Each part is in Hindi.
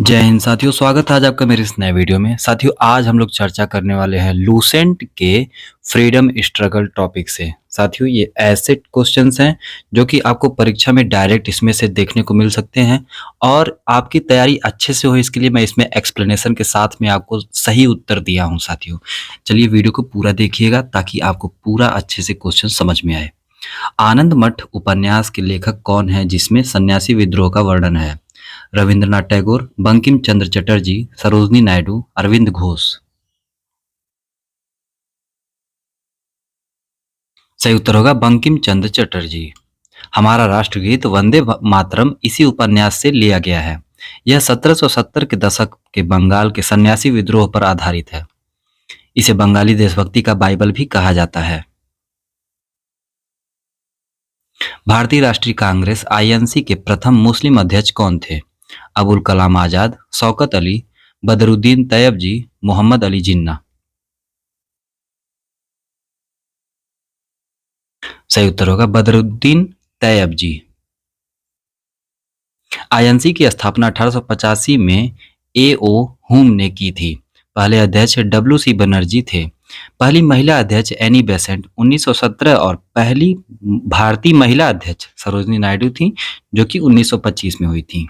जय हिंद साथियों, स्वागत है आज आपका मेरे इस नए वीडियो में। साथियों, आज हम लोग चर्चा करने वाले हैं लूसेंट के फ्रीडम स्ट्रगल टॉपिक से। साथियों, ये ऐसे क्वेश्चंस हैं जो कि आपको परीक्षा में डायरेक्ट इसमें से देखने को मिल सकते हैं और आपकी तैयारी अच्छे से हो इसके लिए मैं इसमें एक्सप्लेनेशन के साथ में आपको सही उत्तर दिया हूँ। साथियों, चलिए वीडियो को पूरा देखिएगा ताकि आपको पूरा अच्छे से क्वेश्चन समझ में आए। आनंद मठ उपन्यास के लेखक कौन है जिसमें सन्यासी विद्रोह का वर्णन है? रविंद्रनाथ टैगोर, बंकिम चंद्र चटर्जी, सरोजनी नायडू, अरविंद घोष। सही उत्तर होगा बंकिम चंद्र चटर्जी। हमारा राष्ट्रगीत वंदे मातरम इसी उपन्यास से लिया गया है। यह 1770 के दशक के बंगाल के सन्यासी विद्रोह पर आधारित है। इसे बंगाली देशभक्ति का बाइबल भी कहा जाता है। भारतीय राष्ट्रीय कांग्रेस आईएनसी के प्रथम मुस्लिम अध्यक्ष कौन थे? अबुल कलाम आजाद, शौकत अली, बदरुद्दीन तैयबजी, मोहम्मद अली जिन्ना। सही उत्तर होगा बदरुद्दीन तैयबजी। आईएनसी की स्थापना 1885 में ए.ओ. हुम ने की थी। पहले अध्यक्ष डब्ल्यू.सी. बनर्जी थे। पहली महिला अध्यक्ष एनी बेसेंट 1917 और पहली भारतीय महिला अध्यक्ष सरोजनी नायडू थी जो कि 1925 में हुई थी।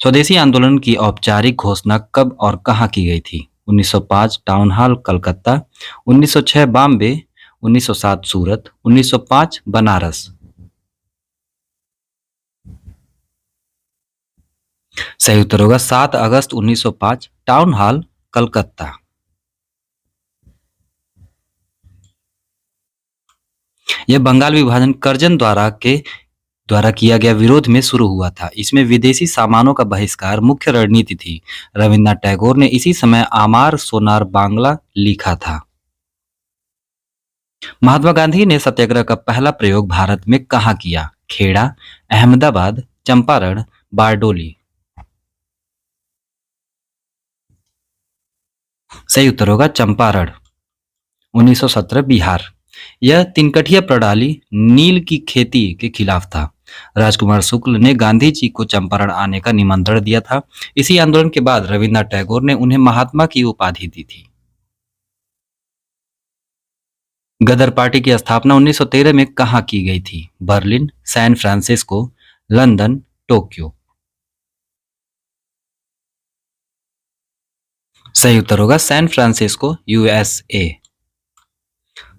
स्वदेशी आंदोलन की औपचारिक घोषणा कब और कहाँ की गई थी? 1905 टाउन हॉल कलकत्ता, 1906 बॉम्बे, 1907 सूरत, 1905 बनारस। सही उत्तर होगा 7 अगस्त 1905 टाउन हॉल कलकत्ता। यह बंगाल विभाजन कर्जन द्वारा किया गया विरोध में शुरू हुआ था। इसमें विदेशी सामानों का बहिष्कार मुख्य रणनीति थी। रविन्द्रनाथ टैगोर ने इसी समय आमार सोनार बांग्ला लिखा था। महात्मा गांधी ने सत्याग्रह का पहला प्रयोग भारत में कहाँ किया? खेड़ा, अहमदाबाद, चंपारण, बारडोली। सही उत्तर होगा चंपारण, 1917 बिहार। यह तिनकठिया प्रणाली नील की खेती के खिलाफ था। राजकुमार शुक्ल ने गांधी जी को चंपारण आने का निमंत्रण दिया था। इसी आंदोलन के बाद रविन्द्रनाथ टैगोर ने उन्हें महात्मा की उपाधि दी थी। गदर पार्टी की स्थापना 1913 में कहाँ की गई थी? Berlin, San Francisco, London, Tokyo. सही उत्तर होगा सैन फ्रांसिस्को, यूएसए।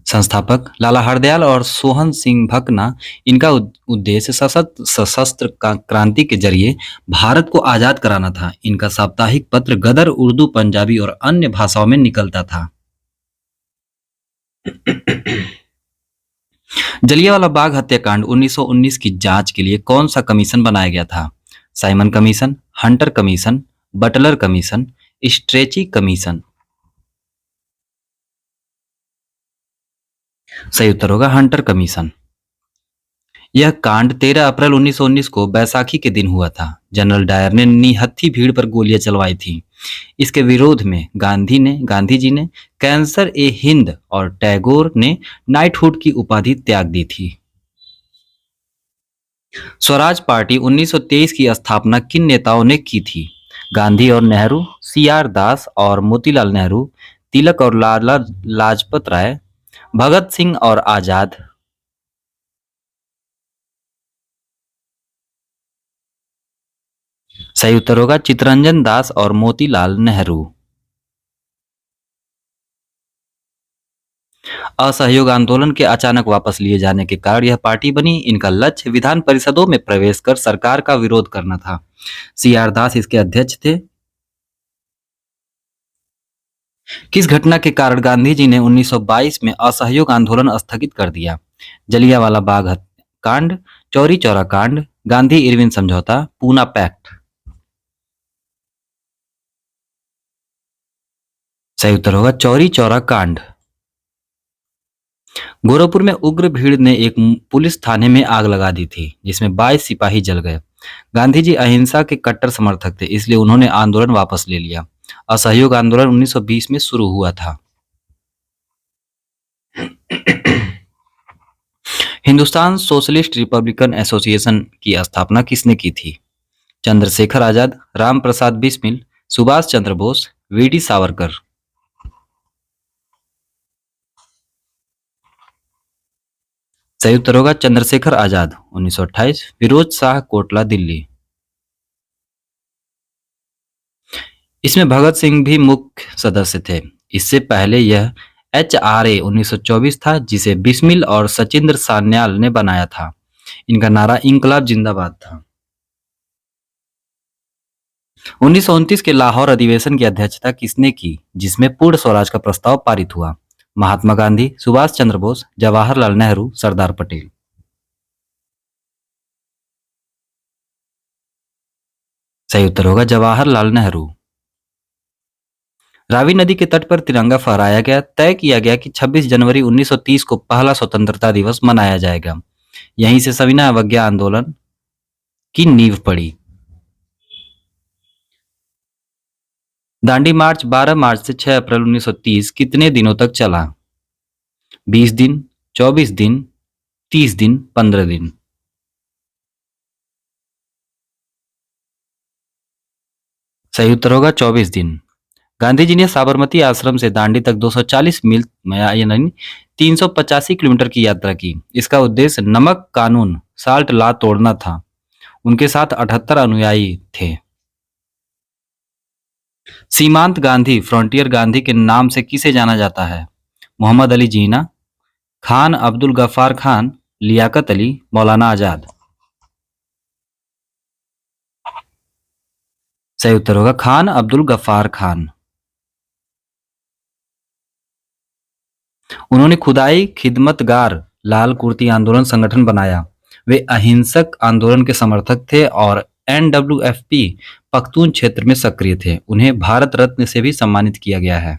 संस्थापक लाला हरदयाल और सोहन सिंह भकना। इनका उद्देश्य सशस्त्र क्रांति के जरिए भारत को आजाद कराना था। इनका साप्ताहिक पत्र गदर उर्दू, पंजाबी और अन्य भाषाओं में निकलता था। जलियांवाला बाग हत्याकांड 1919 की जांच के लिए कौन सा कमीशन बनाया गया था? Simon commission, Hunter commission, Butler commission, Strachey commission. सही उत्तर होगा हंटर कमीशन। यह कांड 13 अप्रैल 1919 को बैसाखी के दिन हुआ था। जनरल डायर ने निहत्थी भीड़ पर गोलियां चलवाई थी। इसके विरोध में गांधी जी ने कैंसर ए हिंद और टैगोर ने नाइटहुड की उपाधि त्याग दी थी। स्वराज पार्टी 1923 की स्थापना किन नेताओं ने की थी? गांधी और नेहरू, सी.आर. दास और मोतीलाल नेहरू, तिलक और लाला लाजपत राय, भगत सिंह और आजाद। सही उत्तर होगा चित्तरंजन दास और मोतीलाल नेहरू। असहयोग आंदोलन के अचानक वापस लिए जाने के कारण यह पार्टी बनी। इनका लक्ष्य विधान परिषदों में प्रवेश कर सरकार का विरोध करना था। सी.आर. दास इसके अध्यक्ष थे। किस घटना के कारण गांधी जी ने 1922 में असहयोग आंदोलन स्थगित कर दिया? जलियांवाला बाग कांड, चौरी चौरा कांड, गांधी इरविन समझौता, पूना पैक्ट। सही उत्तर होगा चौरी चौरा कांड। गोरखपुर में उग्र भीड़ ने एक पुलिस थाने में आग लगा दी थी जिसमें 22 सिपाही जल गए। गांधी जी अहिंसा के कट्टर समर्थक थे, इसलिए उन्होंने आंदोलन वापस ले लिया। असहयोग आंदोलन 1920 में शुरू हुआ था। हिंदुस्तान सोशलिस्ट रिपब्लिकन एसोसिएशन की स्थापना किसने की थी? चंद्रशेखर आजाद, राम प्रसाद बिस्मिल, सुभाष चंद्र बोस, वीडी सावरकर। सही उत्तर होगा चंद्रशेखर आजाद 1928, फिरोज शाह कोटला दिल्ली। इसमें भगत सिंह भी मुख्य सदस्य थे। इससे पहले यह HRA 1924 था, जिसे बिस्मिल और सचिंद्र सान्याल ने बनाया था। इनका नारा इंकलाब जिंदाबाद था। 1929 के लाहौर अधिवेशन की अध्यक्षता किसने की, जिसमें पूर्ण स्वराज का प्रस्ताव पारित हुआ? महात्मा गांधी, सुभाष चंद्र बोस, जवाहरलाल नेहरू, सरदार पटेल। सही उत्तर होगा जवाहरलाल नेहरू। रावी नदी के तट पर तिरंगा फहराया गया। तय किया गया कि 26 जनवरी 1930 को पहला स्वतंत्रता दिवस मनाया जाएगा। यहीं से सविनय अवज्ञा आंदोलन की नींव पड़ी। दांडी मार्च 12 मार्च से 6 अप्रैल 1930 कितने दिनों तक चला? 20 दिन, 24 दिन, 30 दिन, 15 दिन। सही उत्तर होगा 24 दिन। गांधी जी ने साबरमती आश्रम से दांडी तक 240 मील यानी 385 किलोमीटर की यात्रा की। इसका उद्देश्य नमक कानून साल्ट लॉ तोड़ना था। उनके साथ 78 अनुयायी थे। सीमांत गांधी, फ्रंटियर गांधी के नाम से किसे जाना जाता है? मोहम्मद अली जीना, खान अब्दुल गफ्फार खान, लियाकत अली, मौलाना आजाद। सही उत्तर होगा खान अब्दुल गफ्फार खान। उन्होंने खुदाई खिदमतगार लाल कुर्ती आंदोलन संगठन बनाया। वे अहिंसक आंदोलन के समर्थक थे और NWFP पख्तून क्षेत्र में सक्रिय थे। उन्हें भारत रत्न से भी सम्मानित किया गया है।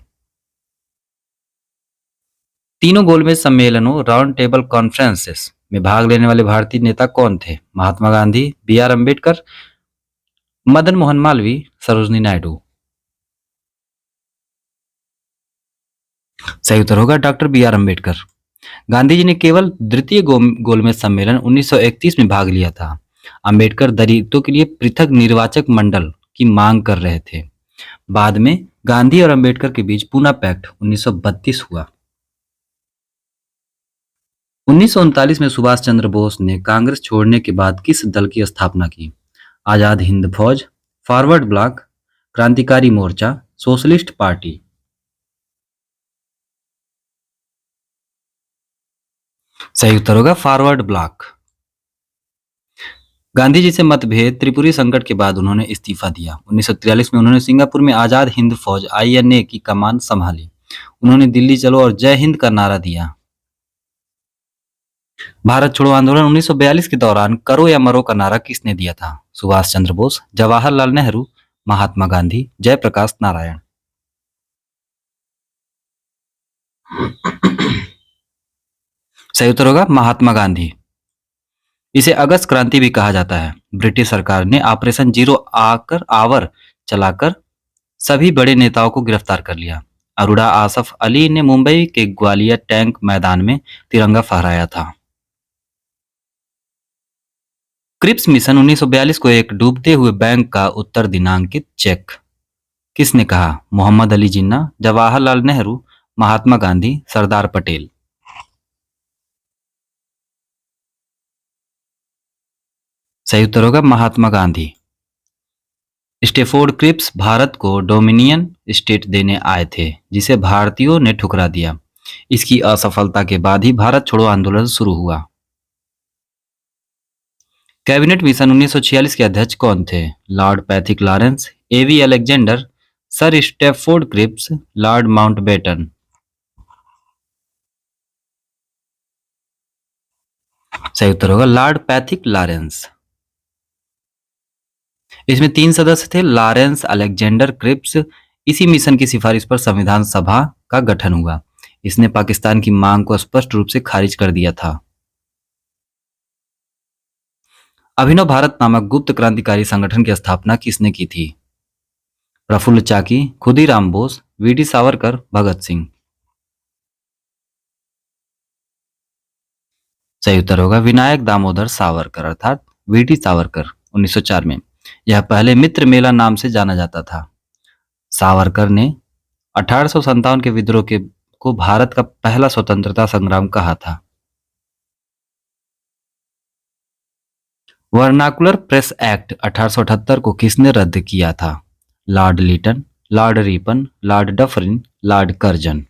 तीनों गोलमेज सम्मेलनों राउंड टेबल कॉन्फ्रेंसेस में भाग लेने वाले भारतीय नेता कौन थे? महात्मा गांधी, BR अम्बेडकर, मदन मोहन मालवीय, सरोजनी नायडू। सही उत्तर होगा डॉक्टर BR अम्बेडकर। गांधी जी ने केवल द्वितीय गोलमेज सम्मेलन 1931 में भाग लिया था। अम्बेडकर दलितों के लिए पृथक निर्वाचक मंडल की मांग कर रहे थे। बाद में गांधी और अम्बेडकर के बीच पूना पैक्ट 1932 हुआ। 1939 में सुभाष चंद्र बोस ने कांग्रेस छोड़ने के बाद किस दल की स्थापना की? आजाद हिंद फौज, फॉरवर्ड ब्लॉक, क्रांतिकारी मोर्चा, सोशलिस्ट पार्टी। सही उत्तर होगा फॉरवर्ड ब्लॉक। गांधी जी से मतभेद त्रिपुरी संकट के बाद उन्होंने इस्तीफा दिया। 1943 में उन्होंने सिंगापुर में आजाद हिंद फौज INA की कमान संभाली। उन्होंने दिल्ली चलो और जय हिंद का नारा दिया। भारत छोड़ो आंदोलन 1942 के दौरान करो या मरो का नारा किसने दिया था? सुभाष चंद्र बोस, जवाहरलाल नेहरू, महात्मा गांधी, जयप्रकाश नारायण। सही उत्तर होगा महात्मा गांधी। इसे अगस्त क्रांति भी कहा जाता है। ब्रिटिश सरकार ने ऑपरेशन जीरो आवर चलाकर सभी बड़े नेताओं को गिरफ्तार कर लिया। अरोड़ा आसफ अली ने मुंबई के ग्वालियर टैंक मैदान में तिरंगा फहराया था। क्रिप्स मिशन 1942 को एक डूबते हुए बैंक का उत्तर दिनांकित चेक किसने कहा? मोहम्मद अली जिन्ना, जवाहरलाल नेहरू, महात्मा गांधी, सरदार पटेल। सही उत्तर होगा महात्मा गांधी। स्टेफोर्ड क्रिप्स भारत को डोमिनियन स्टेट देने आए थे, जिसे भारतीयों ने ठुकरा दिया। इसकी असफलता के बाद ही भारत छोड़ो आंदोलन शुरू हुआ। कैबिनेट मिशन 1946 के अध्यक्ष कौन थे? Lord Pethick Lawrence, AV Alexander, sir Stafford Cripps, lord Mountbatten. सही उत्तर होगा लॉर्ड पैथिक लॉरेंस। इसमें 3 सदस्य थे, लॉरेंस, अलेक्जेंडर, क्रिप्स। इसी मिशन की सिफारिश पर संविधान सभा का गठन हुआ। इसने पाकिस्तान की मांग को स्पष्ट रूप से खारिज कर दिया था। अभिनव भारत नामक गुप्त क्रांतिकारी संगठन की स्थापना किसने की थी? प्रफुल्ल चाकी, खुदीराम बोस, VD सावरकर, भगत सिंह। सही उत्तर होगा विनायक दामोदर सावरकर अर्थात VD सावरकर 1904 में। यह पहले मित्र मेला नाम से जाना जाता था। सावरकर ने 1857 के विद्रोह को भारत का पहला स्वतंत्रता संग्राम कहा था। वर्नाकुलर प्रेस एक्ट 1878 को किसने रद्द किया था? Lord Lytton, lord Ripon, lord Dufferin, lord Curzon.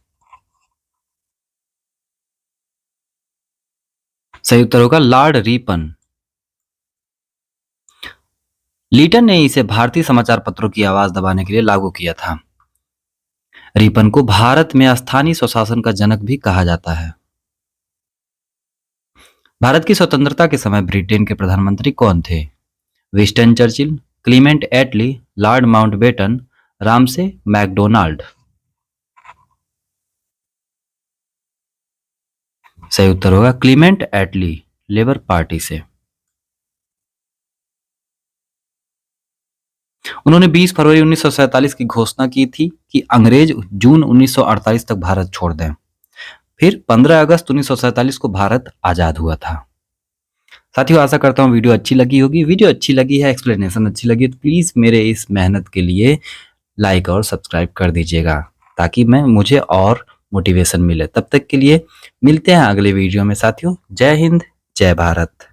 सही उत्तर होगा लॉर्ड रिपन। लिटन ने इसे भारतीय समाचार पत्रों की आवाज दबाने के लिए लागू किया था। रिपन को भारत में स्थानीय स्वशासन का जनक भी कहा जाता है। भारत की स्वतंत्रता के समय ब्रिटेन के प्रधानमंत्री कौन थे? विंस्टन चर्चिल, क्लीमेंट एटली, लॉर्ड माउंटबेटन, रामसे मैकडोनाल्ड। सही उत्तर होगा क्लीमेंट एटली, लेबर पार्टी से। उन्होंने 20 फरवरी 1947 की घोषणा की थी कि अंग्रेज जून 1948 तक भारत छोड़ दें। फिर 15 अगस्त 1947 को भारत आजाद हुआ था। साथियों, आशा करता हूँ वीडियो अच्छी लगी होगी। वीडियो अच्छी लगी है, एक्सप्लेनेशन अच्छी लगी तो प्लीज मेरे इस मेहनत के लिए लाइक और सब्सक्राइब कर दीजिएगा ताकि मुझे और मोटिवेशन मिले। तब तक के लिए मिलते हैं अगले वीडियो में साथियों। जय हिंद, जय भारत।